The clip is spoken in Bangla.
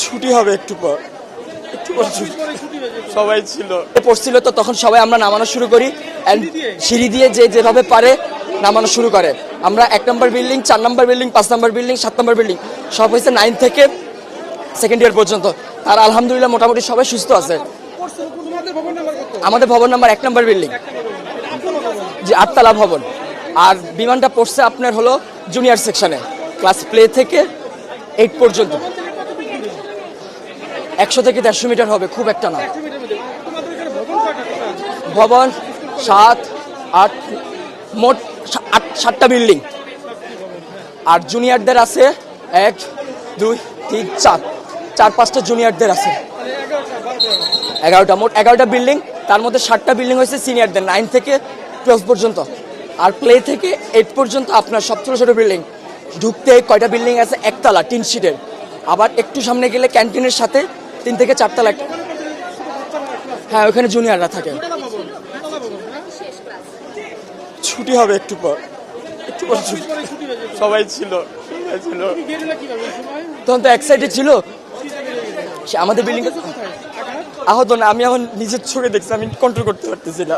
ছুটি হবে একটু পর, একটু পর সবাই ছিল পড়ছিল তো তখন সবাই আমরা নামানো শুরু করি and সিঁড়ি দিয়ে যে যেভাবে পারে নামানো শুরু করে। আমরা 1 নম্বর বিল্ডিং, 4 নম্বর বিল্ডিং, 5 নম্বর বিল্ডিং, 7 নম্বর বিল্ডিং সব হয়েছে 9 থেকে সেকেন্ড ইয়ার পর্যন্ত। আর আলহামদুলিল্লাহ মোটামুটি সবাই সুস্থ আছে। আমাদের ভবন নাম্বার 1 নম্বর বিল্ডিং, যে 8 তলা ভবন। আর বিমানটা পড়ছে আপনার হলো জুনিয়র সেকশনে, ক্লাস প্লে থেকে 8 পর্যন্ত। 100 থেকে 150 মিটার হবে, খুব একটা না। ভবন 7, 8, মোট 7টা বিল্ডিং। আর জুনিয়রদের আছে 1, 2, 3, 4, 5টা জুনিয়রদের আছে। 11টা, মোট 11টা বিল্ডিং। তার মধ্যে 7টা বিল্ডিং হয়েছে সিনিয়রদের 9 থেকে 12 পর্যন্ত। আর প্লে থেকে 8 পর্যন্ত আপনার সব ছোটো ছোটো বিল্ডিং। ঢুকতে কয়টা বিল্ডিং আছে, একতলা টিন শিটের। আবার একটু সামনে গেলে ক্যান্টিনের সাথে 3 থেকে 4 তলা। হ্যাঁ, ওখানে জুনিয়ররা থাকে। ছুটি হবে একটু পর, একটু পর সবাই ছিল। তখন তো এক সাইডে ছিল আমাদের বিল্ডিং। আহত না, আমি এখন নিজের চোখে দেখছি, আমি কন্ট্রোল করতে পারতেছি না।